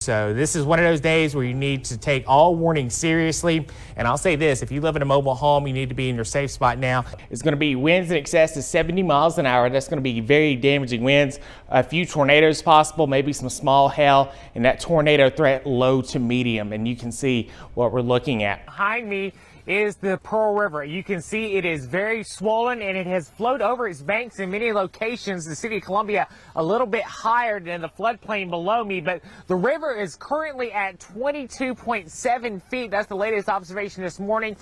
So this is one of those days where you need to take all warnings seriously. And I'll say this, if you live in a mobile home, you need to be in your safe spot now. It's going to be winds in excess of 70 miles an hour. That's going to be very damaging winds. A few tornadoes possible, maybe some small hail, and that tornado threat low to medium. And you can see what we're looking at. Behind me is the Pearl River. You can see it is very swollen and it has flowed over its banks in many locations. The city of Columbia a little bit higher than the floodplain below me, but the river is currently at 22.7 feet. That's the latest observation this morning.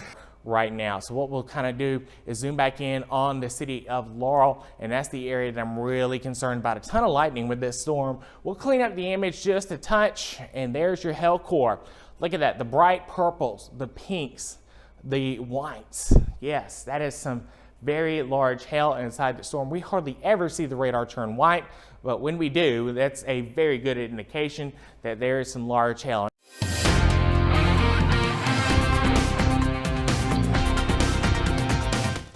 Right now. So what we'll kind of do is zoom back in on the city of Laurel, and that's the area that I'm really concerned about. A ton of lightning with this storm. We'll clean up the image just a touch, and there's your hail core. Look at that, the bright purples, the pinks, the whites. Yes, that is some very large hail inside the storm. We hardly ever see the radar turn white, but when we do, that's a very good indication that there is some large hail.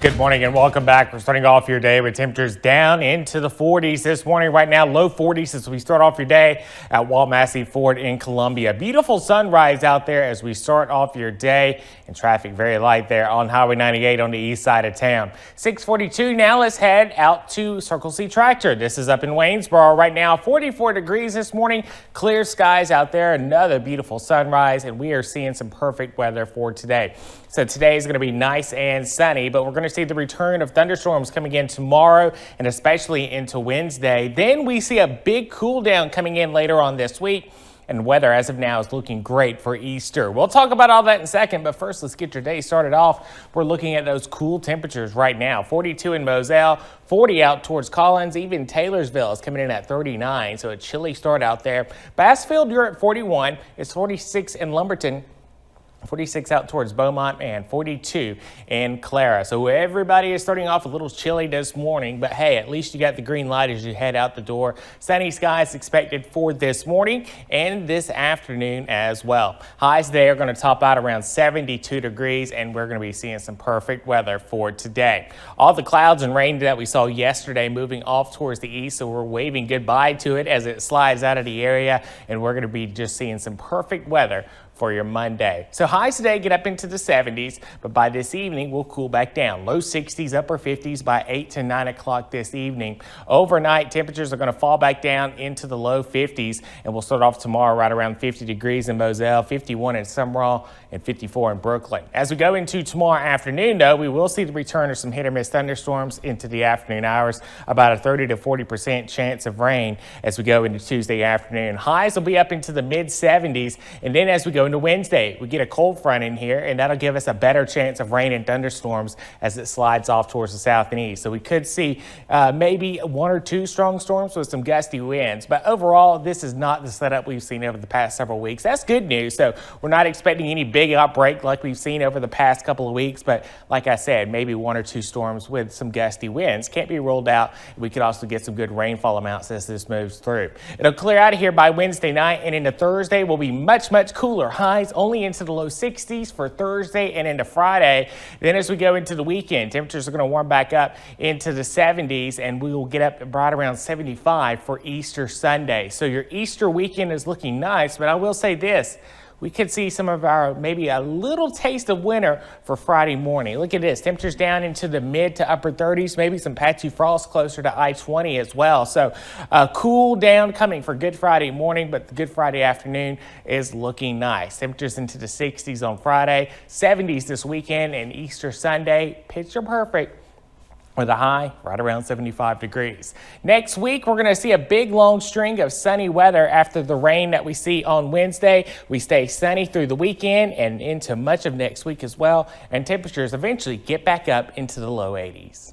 Good morning and welcome back. We're starting off your day with temperatures down into the 40s this morning. Right now, low 40s as we start off your day at Walt Massey Ford in Columbia. Beautiful sunrise out there as we start off your day, and traffic very light there on Highway 98 on the east side of town. 6:42 now. Let's head out to Circle C Tractor. This is up in Waynesboro right now. 44 degrees this morning. Clear skies out there. Another beautiful sunrise, and we are seeing some perfect weather for today. So today is going to be nice and sunny, but we're going to see the return of thunderstorms coming in tomorrow and especially into Wednesday. Then we see a big cool down coming in later on this week, and weather as of now is looking great for Easter. We'll talk about all that in a second, but first let's get your day started off. We're looking at those cool temperatures right now. 42 in Moselle, 40 out towards Collins. Even Taylorsville is coming in at 39, so a chilly start out there. Bassfield, you're at 41. It's 46 in Lumberton. 46 out towards Beaumont, and 42 in Clara. So everybody is starting off a little chilly this morning, but hey, at least you got the green light as you head out the door. Sunny skies expected for this morning and this afternoon as well. Highs today are going to top out around 72 degrees, and we're going to be seeing some perfect weather for today. All the clouds and rain that we saw yesterday moving off towards the east, so we're waving goodbye to it as it slides out of the area, and we're going to be just seeing some perfect weather for your Monday. So highs today get up into the 70s, but by this evening, we'll cool back down. Low 60s, upper 50s by 8 to 9 o'clock this evening. Overnight, temperatures are going to fall back down into the low 50s, and we'll start off tomorrow right around 50 degrees in Moselle, 51 in Summerall, and 54 in Brooklyn. As we go into tomorrow afternoon, though, we will see the return of some hit or miss thunderstorms into the afternoon hours, about a 30 to 40% chance of rain as we go into Tuesday afternoon. Highs will be up into the mid 70s, and then as we go into Wednesday, we get a cold front in here, and that'll give us a better chance of rain and thunderstorms as it slides off towards the south and east. So we could see maybe one or two strong storms with some gusty winds, but overall, this is not the setup we've seen over the past several weeks. That's good news. So we're not expecting any big outbreak like we've seen over the past couple of weeks, but like I said, maybe one or two storms with some gusty winds. Can't be ruled out. We could also get some good rainfall amounts as this moves through. It'll clear out of here by Wednesday night, and into Thursday will be much, much cooler. Highs only into the low 60s for Thursday and into Friday. Then as we go into the weekend, temperatures are going to warm back up into the 70s, and we will get up right around 75 for Easter Sunday. So your Easter weekend is looking nice, but I will say this. We could see some of our, maybe a little taste of winter for Friday morning. Look at this, temperatures down into the mid to upper 30s, maybe some patchy frost closer to I-20 as well. So a cool down coming for Good Friday morning, but the Good Friday afternoon is looking nice. Temperatures into the 60s on Friday, 70s this weekend, and Easter Sunday, picture perfect, with a high right around 75 degrees. Next week, we're going to see a big long string of sunny weather after the rain that we see on Wednesday. We stay sunny through the weekend and into much of next week as well, and temperatures eventually get back up into the low 80s.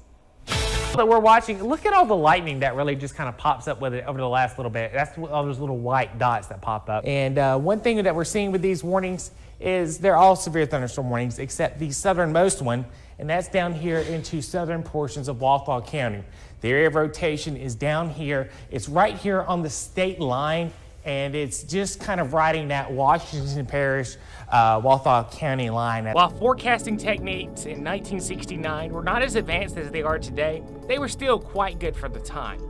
That we're watching, look at all the lightning that really just kind of pops up with it over the last little bit. That's all those little white dots that pop up. And one thing that we're seeing with these warnings is they're all severe thunderstorm warnings except the southernmost one, and that's down here into southern portions of Walthall County. The area of rotation is down here. It's right here on the state line, and it's just kind of riding that Washington Parish, Walthall County line. While forecasting techniques in 1969 were not as advanced as they are today, they were still quite good for the time.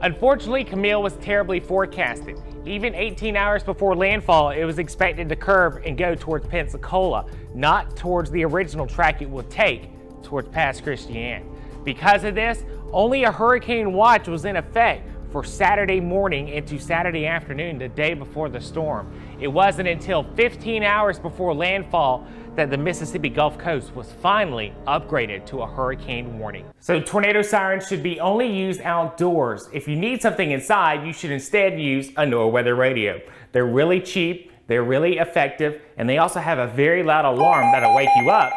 Unfortunately, Camille was terribly forecasted. Even 18 hours before landfall, it was expected to curve and go towards Pensacola, not towards the original track it would take towards Pass Christian. Because of this, only a hurricane watch was in effect for Saturday morning into Saturday afternoon, the day before the storm. It wasn't until 15 hours before landfall that the Mississippi Gulf Coast was finally upgraded to a hurricane warning. So tornado sirens should be only used outdoors. If you need something inside, you should instead use a NOAA weather radio. They're really cheap, they're really effective, and they also have a very loud alarm that'll wake you up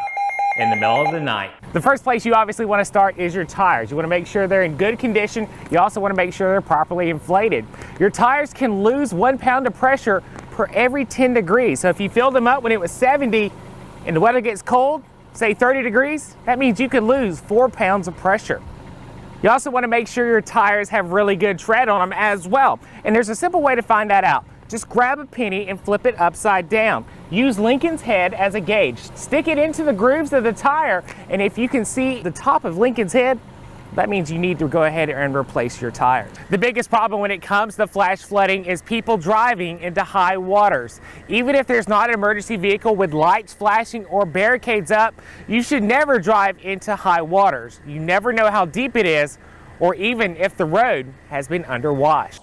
in the middle of the night. The first place you obviously want to start is your tires. You want to make sure they're in good condition. You also want to make sure they're properly inflated. Your tires can lose 1 pound of pressure per every 10 degrees. So if you filled them up when it was 70 and the weather gets cold, say 30 degrees, that means you could lose 4 pounds of pressure. You also want to make sure your tires have really good tread on them as well. And there's a simple way to find that out. Just grab a penny and flip it upside down. Use Lincoln's head as a gauge. Stick it into the grooves of the tire, and if you can see the top of Lincoln's head, that means you need to go ahead and replace your tires. The biggest problem when it comes to flash flooding is people driving into high waters. Even if there's not an emergency vehicle with lights flashing or barricades up, you should never drive into high waters. You never know how deep it is, or even if the road has been underwashed.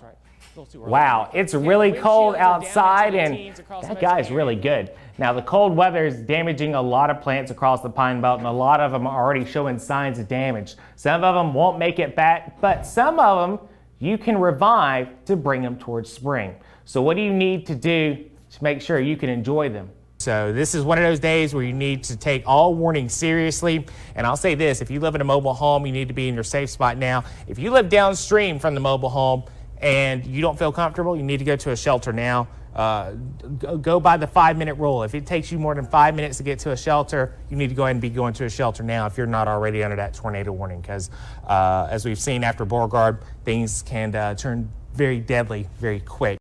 Wow, it's really cold outside, and that guy's really good. Now, the cold weather is damaging a lot of plants across the Pine Belt, and a lot of them are already showing signs of damage. Some of them won't make it back, but some of them you can revive to bring them towards spring. So what do you need to do to make sure you can enjoy them? So this is one of those days where you need to take all warnings seriously. And I'll say this, if you live in a mobile home, you need to be in your safe spot now. If you live downstream from the mobile home, and you don't feel comfortable, you need to go to a shelter now. Go by the 5-minute rule. If it takes you more than 5 minutes to get to a shelter, you need to go ahead and be going to a shelter now if you're not already under that tornado warning, because as we've seen after Beauregard, things can turn very deadly very quick.